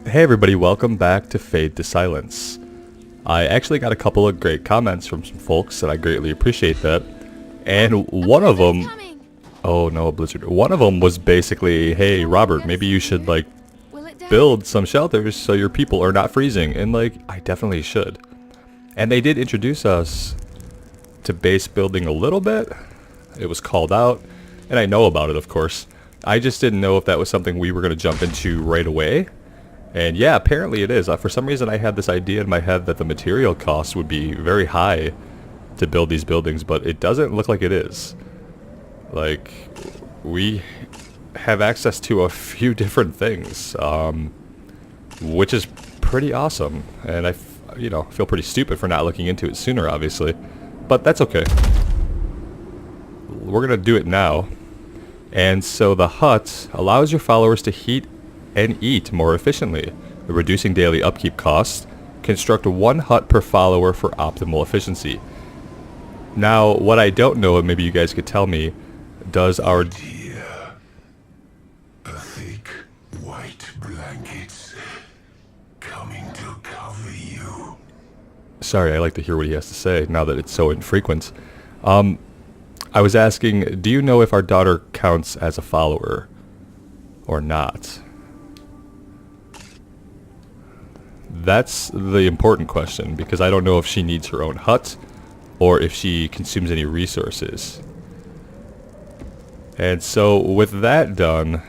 Hey everybody, welcome back to Fade to Silence. I actually got a couple of great comments from some folks, and I greatly appreciate that. And one of them, oh no, a blizzard. One of them was basically, hey Robert, maybe you should like build some shelters so your people are not freezing. And like, I definitely should. And they did introduce us to base building a little bit. It was called out, and I know about it, of course. I just didn't know if that was something we were going to jump into right away. And yeah, apparently it is. For some reason I had this idea in my head that the material cost would be very high to build these buildings, but it doesn't look like it is. Like, we have access to a few different things, which is pretty awesome. And I feel pretty stupid for not looking into it sooner, obviously. But that's okay. We're going to do it now. And so the hut allows your followers to heat and eat more efficiently, reducing daily upkeep costs. Construct one hut per follower for optimal efficiency. Now, what I don't know, and maybe you guys could tell me, does our... Dear, a thick white blankets coming to cover you. Sorry, I like to hear what he has to say, now that it's so infrequent. I was asking, do you know if our daughter counts as a follower or not? That's the important question, because I don't know if she needs her own hut or if she consumes any resources. And so with that done,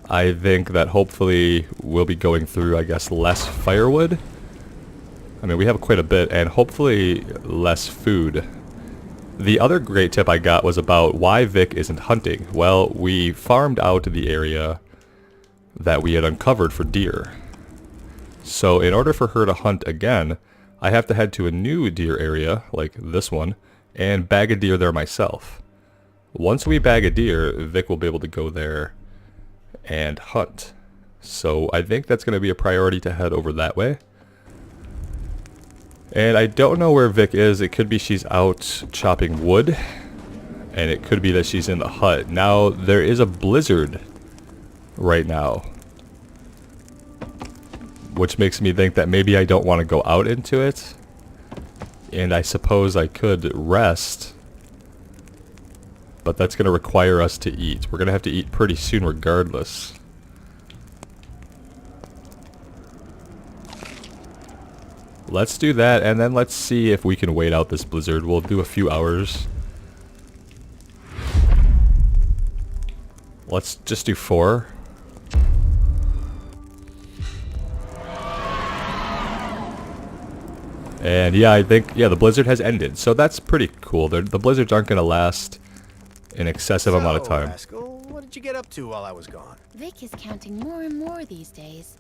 I think that hopefully we'll be going through, I guess, less firewood. I mean, we have quite a bit, and hopefully less food. The other great tip I got was about why Vic isn't hunting. Well, we farmed out the area that we had uncovered for deer. So in order for her to hunt again, I have to head to a new deer area, like this one, and bag a deer there myself. Once we bag a deer, Vic will be able to go there and hunt. So I think that's going to be a priority to head over that way. And I don't know where Vic is. It could be she's out chopping wood, and it could be that she's in the hut. Now, there is a blizzard right now, which makes me think that maybe I don't want to go out into it. And I suppose I could rest, but that's going to require us to eat. We're going to have to eat pretty soon regardless. Let's do that, and then let's see if we can wait out this blizzard. We'll do a few hours. Let's just do 4. And yeah, I think, the blizzard has ended. So that's pretty cool. The blizzards aren't going to last an excessive amount of time. Rascal, what did you get up to while I was gone? Vic is counting more and more these days.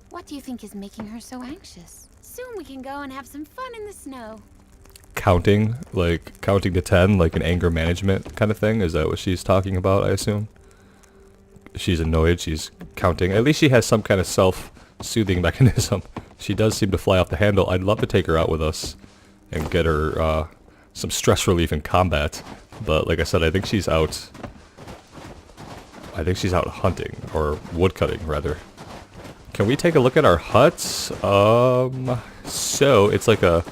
What do you think is making her so anxious? Soon we can go and have some fun in the snow. Counting? Like, counting to 10, like an anger management kind of thing? Is that what she's talking about, I assume? She's annoyed, she's counting. At least she has some kind of self-soothing mechanism. She does seem to fly off the handle. I'd love to take her out with us and get her some stress relief in combat. But like I said, I think she's out hunting, or woodcutting, rather. Can we take a look at our huts? So it's like a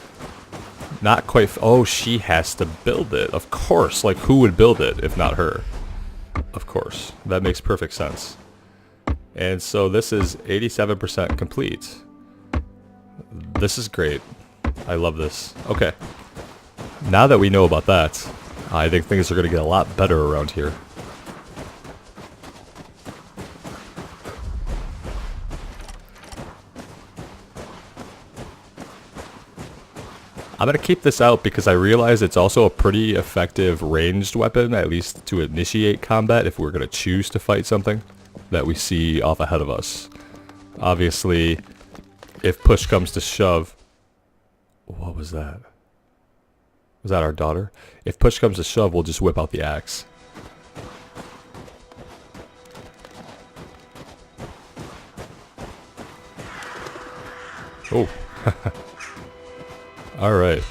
not quite. Oh, she has to build it. Of course. Like, who would build it if not her? Of course. That makes perfect sense. And so this is 87% complete. This is great. I love this. Okay. Now that we know about that, I think things are going to get a lot better around here. I'm going to keep this out because I realize it's also a pretty effective ranged weapon, at least to initiate combat if we're going to choose to fight something that we see off ahead of us. Obviously, if push comes to shove... What was that? Was that our daughter? If push comes to shove, we'll just whip out the axe. Oh. Alright.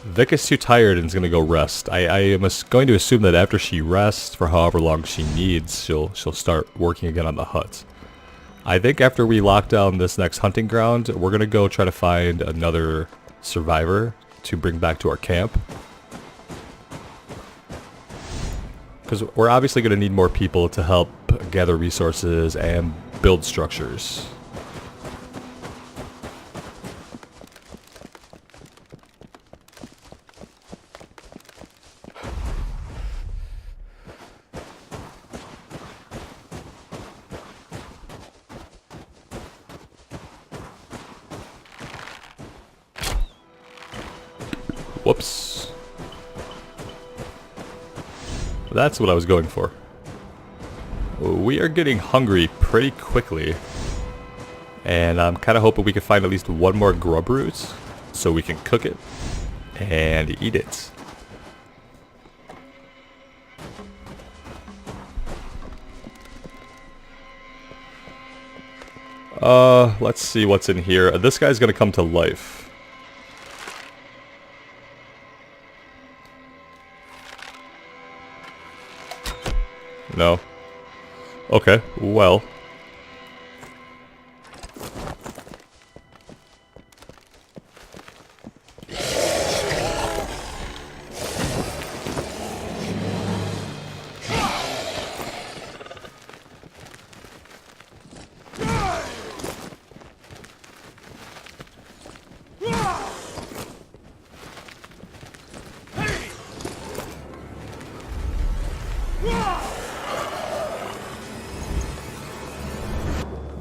Vic is too tired and is going to go rest. I am going to assume that after she rests for however long she needs, she'll start working again on the hut. I think after we lock down this next hunting ground, we're gonna go try to find another survivor to bring back to our camp. Because we're obviously gonna need more people to help gather resources and build structures. Whoops. That's what I was going for. We are getting hungry pretty quickly. And I'm kind of hoping we can find at least one more grub root so we can cook it and eat it. Let's see what's in here. This guy's gonna come to life. No. Okay, well.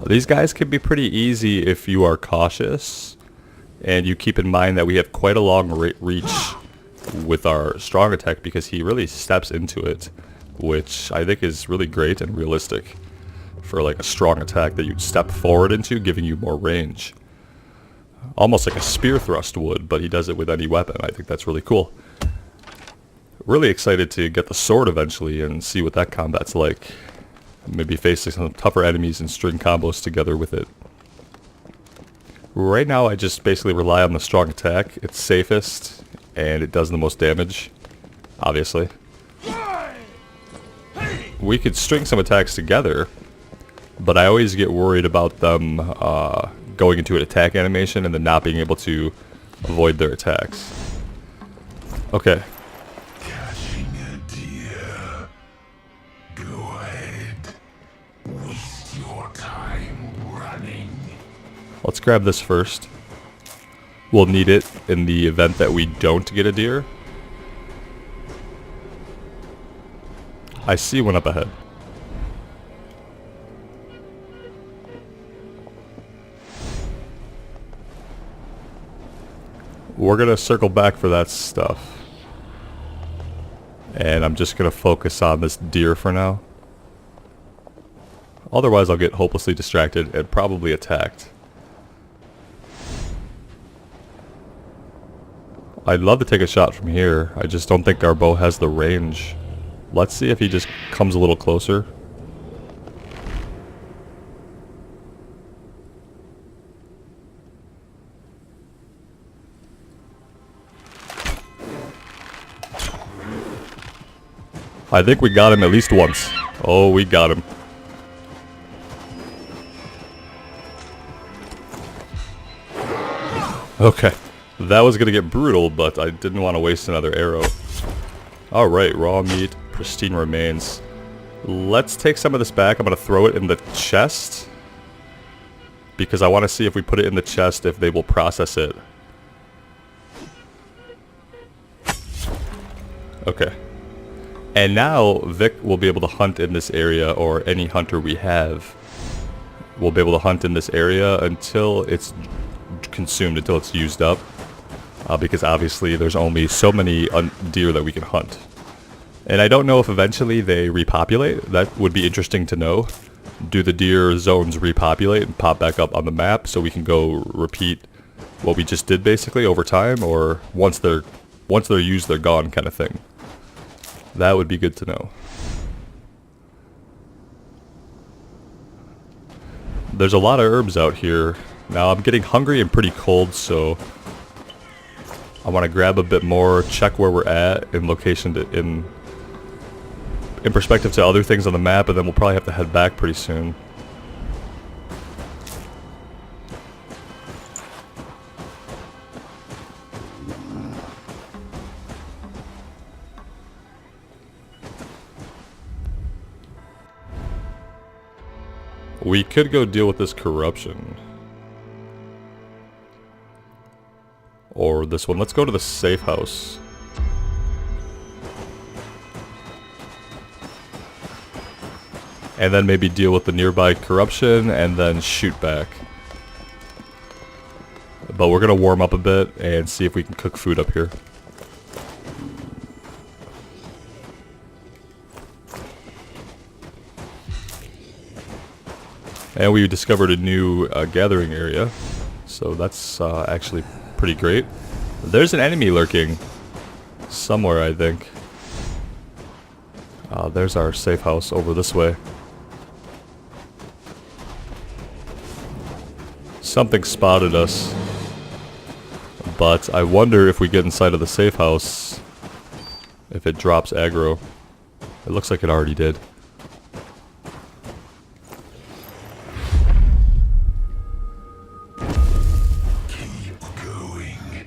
These guys can be pretty easy if you are cautious and you keep in mind that we have quite a long reach with our strong attack because he really steps into it, which I think is really great and realistic for like a strong attack that you'd step forward into, giving you more range. Almost like a spear thrust would, but he does it with any weapon. I think that's really cool. Really excited to get the sword eventually and see what that combat's like. Maybe facing some tougher enemies and string combos together with it. Right now I just basically rely on the strong attack. It's safest and it does the most damage, obviously. We could string some attacks together, but I always get worried about them going into an attack animation and then not being able to avoid their attacks. Okay. Catching a deer. Go ahead. Waste your time running. Let's grab this first. We'll need it in the event that we don't get a deer. I see one up ahead. We're gonna circle back for that stuff. And I'm just gonna focus on this deer for now. Otherwise I'll get hopelessly distracted and probably attacked. I'd love to take a shot from here. I just don't think our bow has the range. Let's see if he just comes a little closer. I think we got him at least once. Oh, we got him. Okay. That was gonna get brutal, but I didn't want to waste another arrow. Alright, raw meat, pristine remains. Let's take some of this back. I'm gonna throw it in the chest, because I want to see if we put it in the chest if they will process it. Okay. And now Vic will be able to hunt in this area, or any hunter we have will be able to hunt in this area until it's consumed, until it's used up. Because obviously there's only so many deer that we can hunt. And I don't know if eventually they repopulate. That would be interesting to know. Do the deer zones repopulate and pop back up on the map so we can go repeat what we just did basically over time, or once they're used, they're gone kind of thing? That would be good to know. There's a lot of herbs out here. Now I'm getting hungry and pretty cold, so I want to grab a bit more, check where we're at in location to, in perspective to other things on the map, and then we'll probably have to head back pretty soon. We could go deal with this corruption. Or this one. Let's go to the safe house. And then maybe deal with the nearby corruption and then shoot back. But we're gonna warm up a bit and see if we can cook food up here. And we discovered a new gathering area. So that's actually pretty great. There's an enemy lurking somewhere, I think. There's our safe house over this way. Something spotted us. But I wonder if we get inside of the safe house, if it drops aggro. It looks like it already did. Keep going.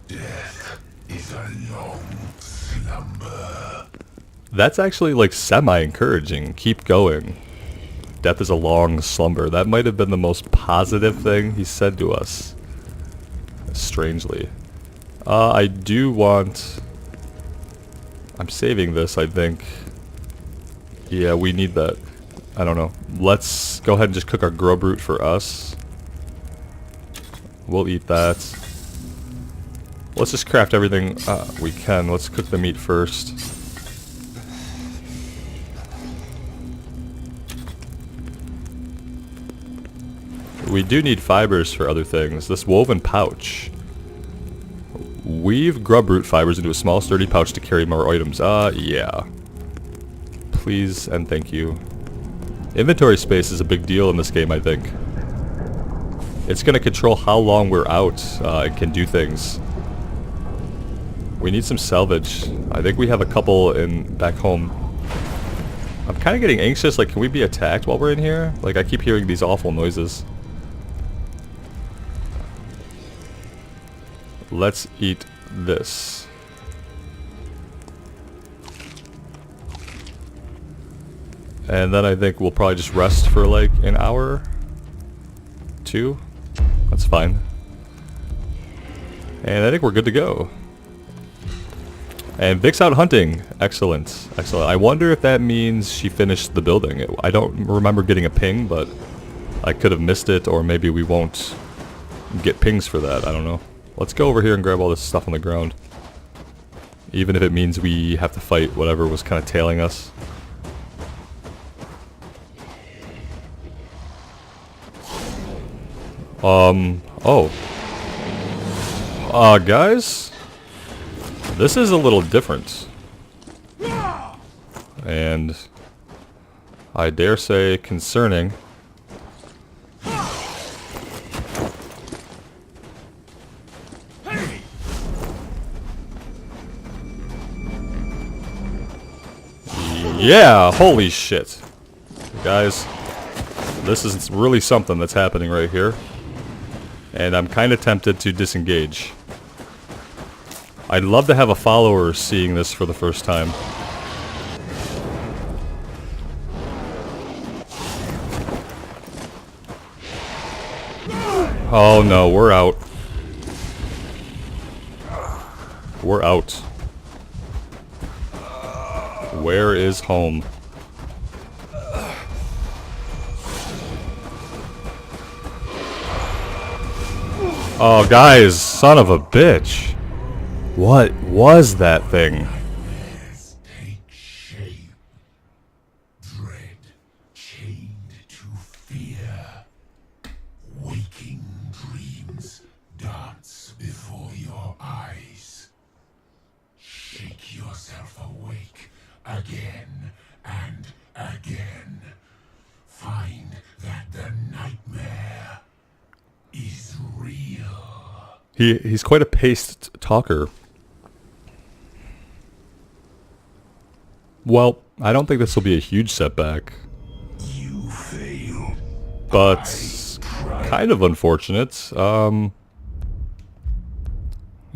Death is a long slumber. That's actually like semi-encouraging. Keep going. Death is a long slumber. That might have been the most positive thing he said to us. Strangely. I do want... I'm saving this, I think. Yeah, we need that. I don't know. Let's go ahead and just cook our grub root for us. We'll eat that. Let's just craft everything we can. Let's cook the meat first. We do need fibers for other things. This woven pouch. Weave grub root fibers into a small sturdy pouch to carry more items. Yeah. Please and thank you. Inventory space is a big deal in this game, I think. It's gonna control how long we're out and can do things. We need some salvage. I think we have a couple in back home. I'm kind of getting anxious, like can we be attacked while we're in here? Like I keep hearing these awful noises. Let's eat this. And then I think we'll probably just rest for like an hour, 2. That's fine. And I think we're good to go. And Vic's out hunting. Excellent. Excellent. I wonder if that means she finished the building. I don't remember getting a ping, but I could have missed it, or maybe we won't get pings for that. I don't know. Let's go over here and grab all this stuff on the ground. Even if it means we have to fight whatever was kind of tailing us. Oh. Guys? This is a little different. And I dare say concerning. Yeah, holy shit. Guys, this is really something that's happening right here. And I'm kind of tempted to disengage. I'd love to have a follower seeing this for the first time. Oh no, we're out. We're out. Where is home? Oh, guys, son of a bitch. What was that thing? Nightmares take shape. Dread chained to fear. Waking dreams dance before your eyes. Shake yourself awake again and again. Find that the nightmare is real. He's quite a paced talker. Well, I don't think this will be a huge setback. You fail. But kind of unfortunate. We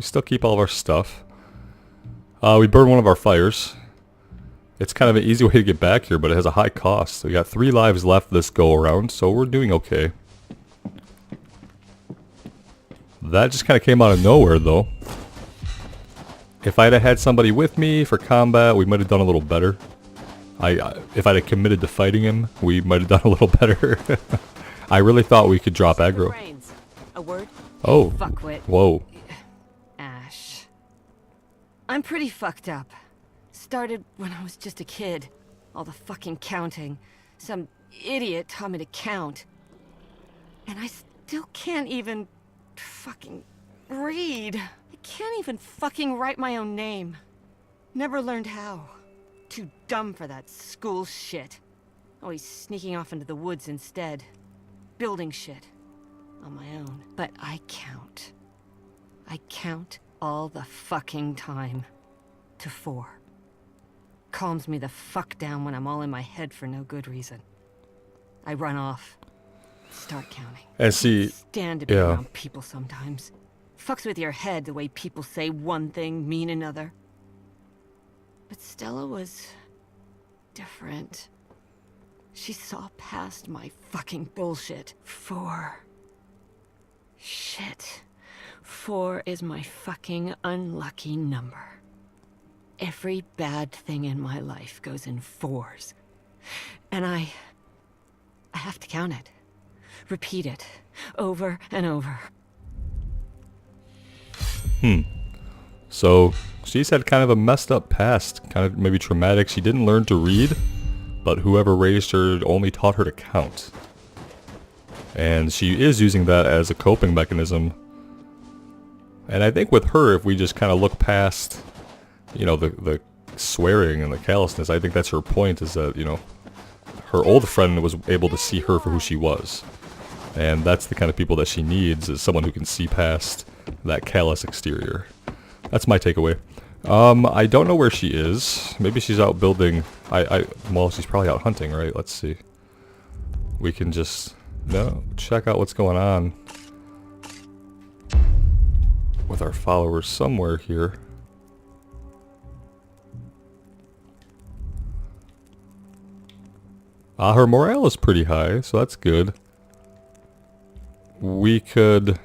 still keep all of our stuff. We burned one of our fires. It's kind of an easy way to get back here, but it has a high cost. So we got 3 lives left this go around, so we're doing okay. That just kind of came out of nowhere, though. If I'd have had somebody with me for combat, we might have done a little better. If I'd have committed to fighting him, we might have done a little better. I really thought we could drop aggro. Brains. A word? Oh. Fuckwit. Whoa. Ash. I'm pretty fucked up. Started when I was just a kid. All the fucking counting. Some idiot taught me to count. And I still can't even fucking read. I can't even fucking write my own name. Never learned how. Too dumb for that school shit. Always sneaking off into the woods instead. Building shit. On my own. But I count. I count all the fucking time. To 4. Calms me the fuck down when I'm all in my head for no good reason. I run off. Start counting. And see, Stand to be around people sometimes. Fucks with your head the way people say one thing, mean another. But Stella was different. She saw past my fucking bullshit. 4. Shit. 4 is my fucking unlucky number. Every bad thing in my life goes in 4s. And I have to count it. Repeat it. Over and over. So she's had kind of a messed up past, kind of maybe traumatic. She didn't learn to read, but whoever raised her only taught her to count. And she is using that as a coping mechanism. And I think with her, if we just kind of look past, you know, the swearing and the callousness, I think that's her point, is that, you know, her old friend was able to see her for who she was. And that's the kind of people that she needs, is someone who can see past that callous exterior. That's my takeaway. I don't know where she is. Maybe she's out building. Well, she's probably out hunting, right? Let's see. We can just check out what's going on with our followers somewhere here. Her morale is pretty high, so that's good. We could...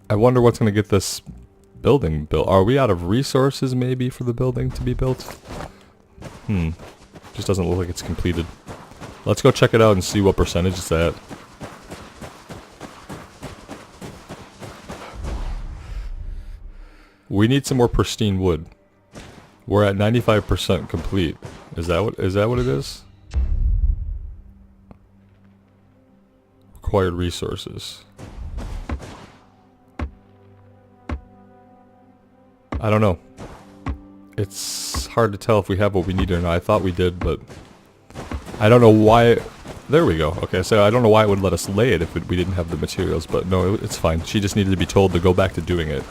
I wonder what's going to get this building built. Are we out of resources maybe for the building to be built? Just doesn't look like it's completed. Let's go check it out and see what percentage it's at. We need some more pristine wood. We're at 95% complete. Is that what it is? Required resources. I don't know. It's hard to tell if we have what we need or not. I thought we did, but I don't know why. There we go. Okay, so I don't know why it would let us lay it if we didn't have the materials, but no, it's fine. She just needed to be told to go back to doing it.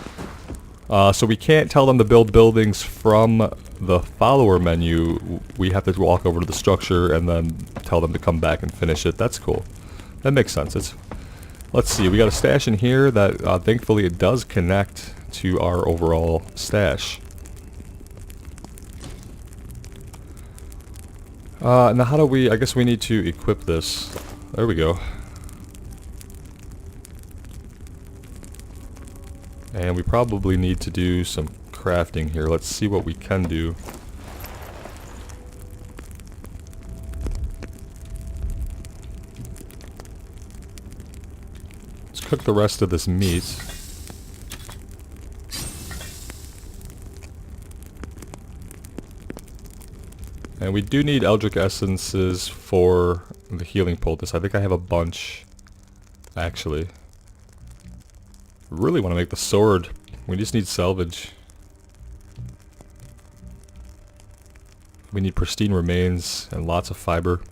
So we can't tell them to build buildings from the follower menu. We have to walk over to the structure and then tell them to come back and finish it. That's cool. That makes sense. Let's see. We got a stash in here that thankfully it does connect to our overall stash. Now how do we... I guess we need to equip this. There we go. And we probably need to do some crafting here. Let's see what we can do. Let's cook the rest of this meat. And we do need Eldritch Essences for the healing poultice. I think I have a bunch, actually. Really want to make the sword. We just need salvage. We need pristine remains and lots of fiber,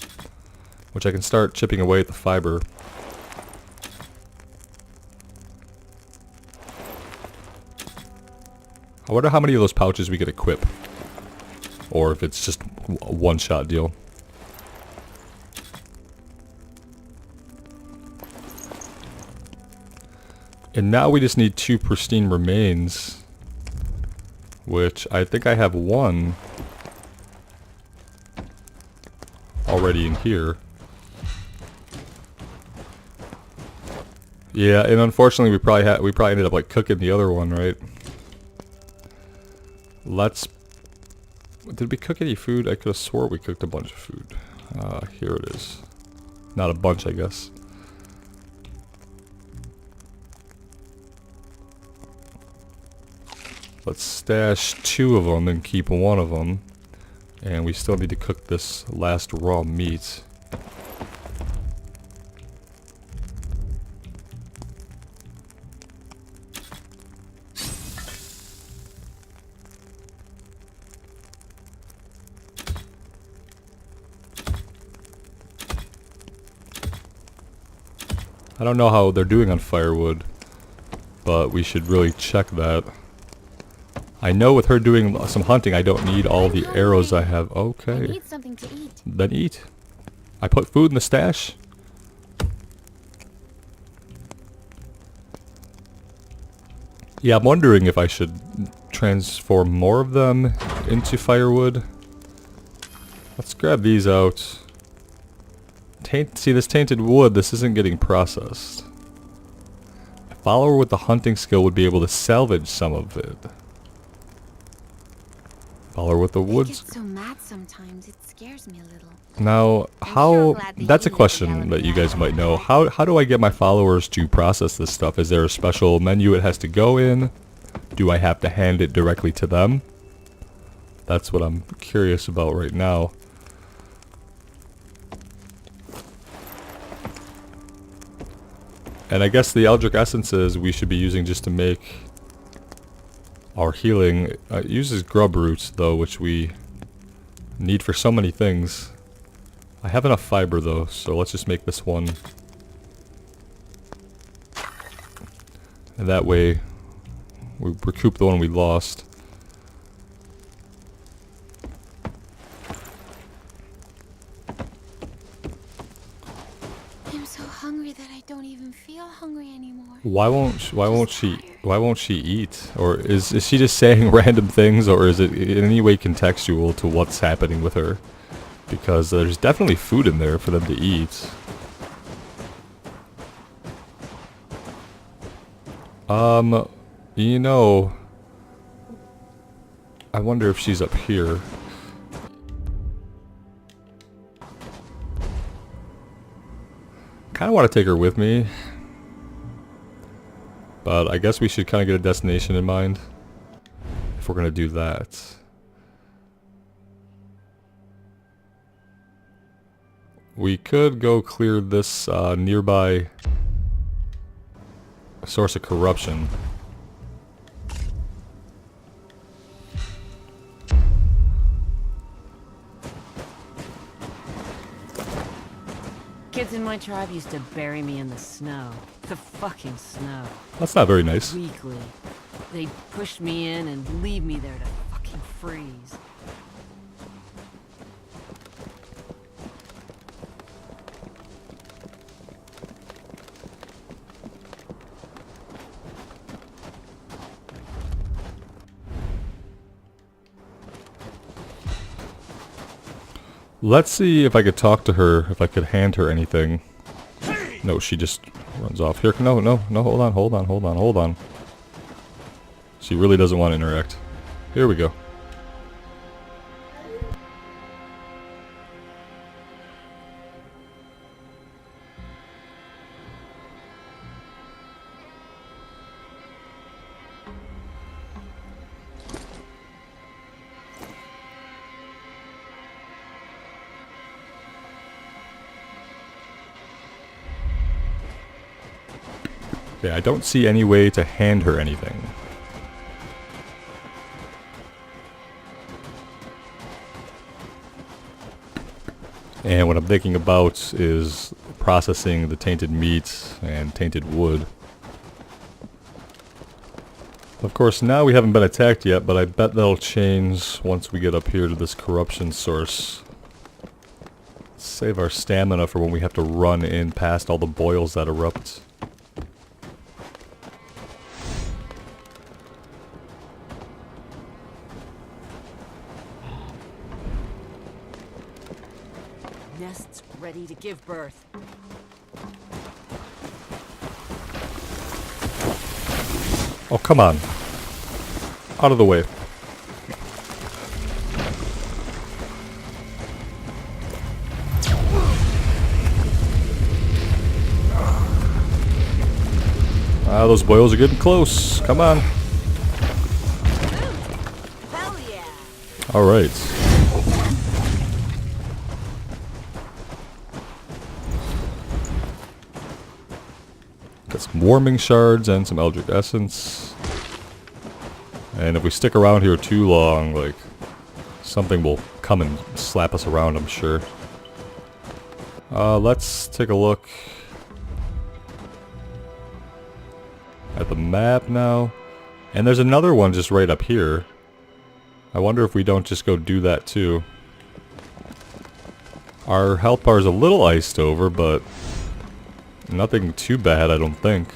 which I can start chipping away at the fiber. I wonder how many of those pouches we could equip, or if it's just a one-shot deal. And now we just need 2 pristine remains. which I think I have one already in here. Yeah, and unfortunately we probably ended up like cooking the other one, right? Did we cook any food? I could have swore we cooked a bunch of food. Here it is. Not a bunch, I guess. Let's stash 2 of them and keep 1 of them. And we still need to cook this last raw meat. I don't know how they're doing on firewood, but we should really check that. I know with her doing some hunting, I don't need all the arrows I have. I Okay. need something to eat. Then eat. I put food in the stash. Yeah, I'm wondering if I should transform more of them into firewood. Let's grab these out. See this tainted wood, this isn't getting processed. A follower with the hunting skill would be able to salvage some of it. Follower with the I woods. get so mad sometimes, it scares me a little. Now, I'm how... sure glad that That's a you question yelled that you at guys me. might know. How do I get my followers to process this stuff? Is there a special menu it has to go in? Do I have to hand it directly to them? That's what I'm curious about right now. And I guess the Eldritch Essences we should be using just to make our healing. It uses grub roots though, which we need for so many things. I have enough fiber though, so let's just make this one. And that way we recoup the one we lost. I'm so hungry that I don't even feel hungry anymore. Why won't she eat? Or is she just saying random things, or is it in any way contextual to what's happening with her? Because there's definitely food in there for them to eat. You know, I wonder if she's up here. Kind of want to take her with me, but I guess we should kind of get a destination in mind if we're gonna do that. We could go clear this nearby source of corruption. Kids in my tribe used to bury me in the snow. The fucking snow. That's not very nice. Weekly. They'd push me in and leave me there to fucking freeze. Let's see if I could talk to her, if I could hand her anything. No, she just runs off. Here, no, hold on. She really doesn't want to interact. Here we go. Okay, I don't see any way to hand her anything. And what I'm thinking about is processing the tainted meat and tainted wood. Of course, now we haven't been attacked yet, but I bet that'll change once we get up here to this corruption source. Save our stamina for when we have to run in past all the boils that erupt. Nests ready to give birth. Oh, come on. Out of the way. Ah, those boils are getting close. Come on. Hell yeah! Alright. Got some warming shards and some Eldritch Essence. And if we stick around here too long, like, something will come and slap us around, I'm sure. Let's take a look at the map now. And there's another one just right up here. I wonder if we don't just go do that too. Our health bar is a little iced over, but nothing too bad, I don't think.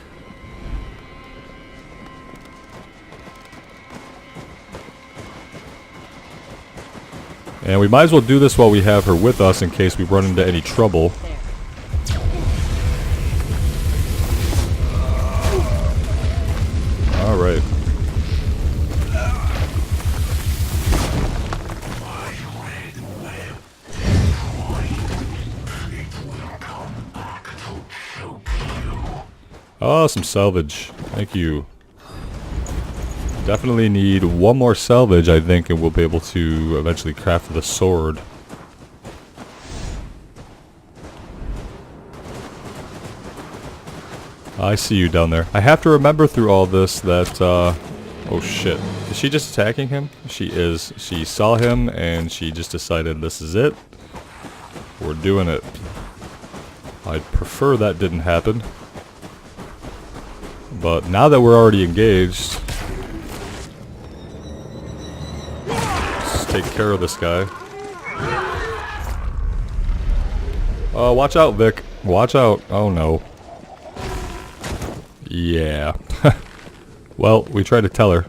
And we might as well do this while we have her with us in case we run into any trouble. Alright. Oh, some salvage. Thank you. Definitely need one more salvage, I think, and we'll be able to eventually craft the sword. I see you down there. I have to remember through all this that, oh shit. Is she just attacking him? She is. She saw him and she just decided this is it. We're doing it. I'd prefer that didn't happen. But now that we're already engaged, let's take care of this guy. Watch out, Vic. Watch out. Oh no. Yeah. Well, we tried to tell her.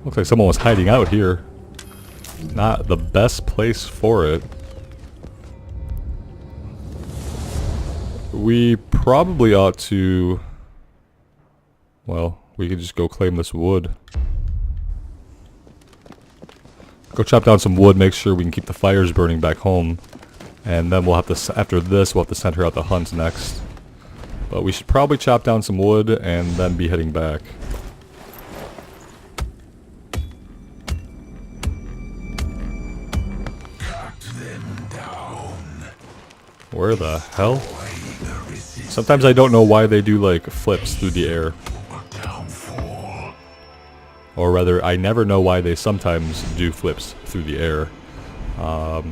Looks like someone was hiding out here. Not the best place for it. We probably ought to... Well, we could just go claim this wood. Go chop down some wood, make sure we can keep the fires burning back home. And then we'll have to, after this, we'll have to send her out to hunt next. But we should probably chop down some wood and then be heading back. Cut them down. Where the hell? Sometimes I don't know why they do like flips through the air. Downfall. Or rather, I never know why they sometimes do flips through the air.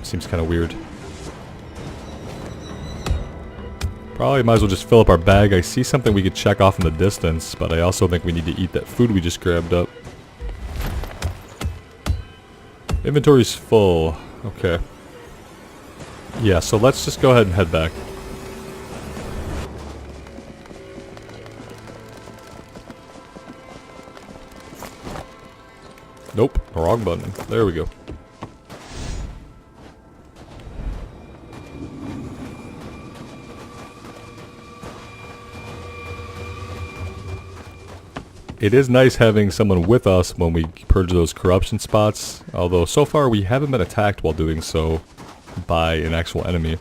Seems kind of weird. Probably might as well just fill up our bag. I see something we could check off in the distance, but I also think we need to eat that food we just grabbed up. Inventory's full. Okay. Yeah, so let's just go ahead and head back. Nope, wrong button. There we go. It is nice having someone with us when we purge those corruption spots, although so far we haven't been attacked while doing so by an actual enemy.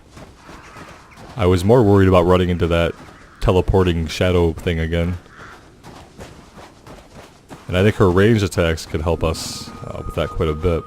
I was more worried about running into that teleporting shadow thing again. And I think her ranged attacks could help us with that quite a bit.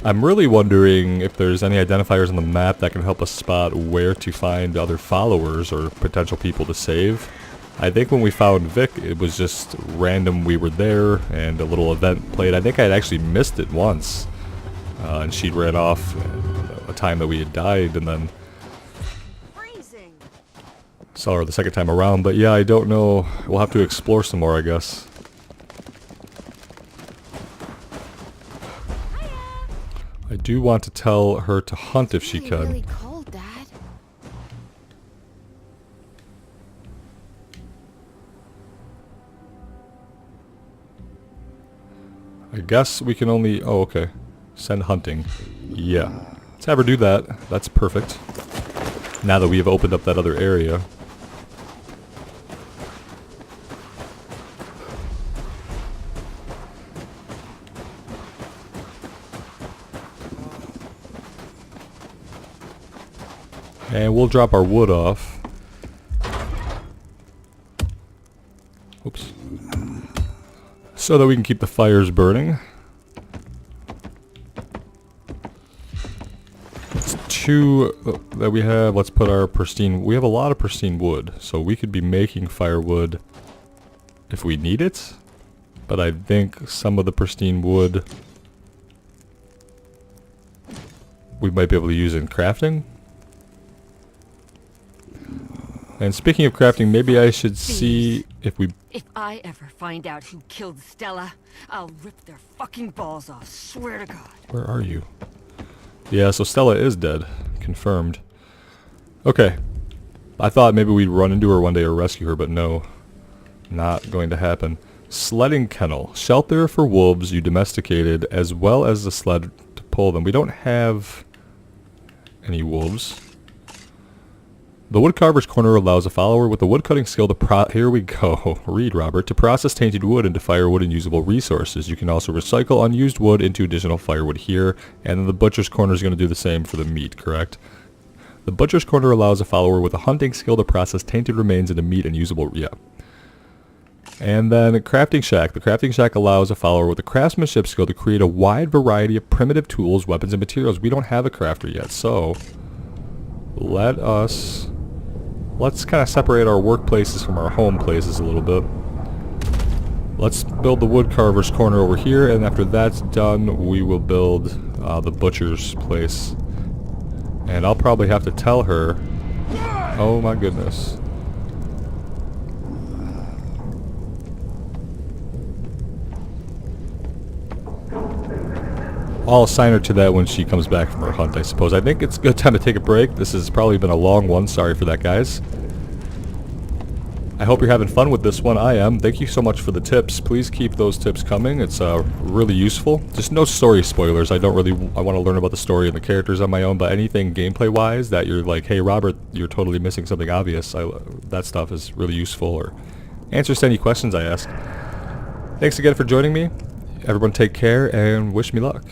I'm really wondering if there's any identifiers on the map that can help us spot where to find other followers or potential people to save. I think when we found Vic, it was just random we were there and a little event played. I think I'd actually missed it once. And she'd ran off at a time that we had died and then... Freezing. Saw her the second time around, but yeah, I don't know. We'll have to explore some more, I guess. I do want to tell her to hunt if she Really, could. really cold, Dad. I guess we can only... Oh, okay. Send hunting. Yeah. Let's have her do that. That's perfect. Now that we have opened up that other area. And we'll drop our wood off. Oops. So that we can keep the fires burning. It's two that we have. Let's put our pristine... We have a lot of pristine wood, so we could be making firewood if we need it. But I think some of the pristine wood we might be able to use in crafting. And speaking of crafting, maybe I should see if we... If I ever find out who killed Stella, I'll rip their fucking balls off, swear to God. Where are you? Yeah, so Stella is dead. Confirmed. Okay. I thought maybe we'd run into her one day or rescue her, but no. Not going to happen. Sledding kennel. Shelter for wolves you domesticated, as well as the sled to pull them. We don't have any wolves. The Woodcarver's Corner allows a follower with a woodcutting skill to here we go. Read, Robert. To process tainted wood into firewood and usable resources. You can also recycle unused wood into additional firewood here. And then the Butcher's Corner is going to do the same for the meat, correct? The Butcher's Corner allows a follower with a hunting skill to process tainted remains into meat and usable... Yeah. And then Crafting Shack. The Crafting Shack allows a follower with a craftsmanship skill to create a wide variety of primitive tools, weapons, and materials. We don't have a crafter yet, so... Let's kind of separate our workplaces from our home places a little bit. Let's build the Woodcarver's Corner over here, and after that's done, we will build the Butcher's place. And I'll probably have to tell her... Oh my goodness. I'll assign her to that when she comes back from her hunt, I suppose. I think it's a good time to take a break. This has probably been a long one. Sorry for that, guys. I hope you're having fun with this one. I am. Thank you so much for the tips. Please keep those tips coming. It's really useful. Just no story spoilers. I want to learn about the story and the characters on my own, but anything gameplay-wise that you're like, hey, Robert, you're totally missing something obvious. That stuff is really useful, or answers to any questions I ask. Thanks again for joining me. Everyone take care and wish me luck.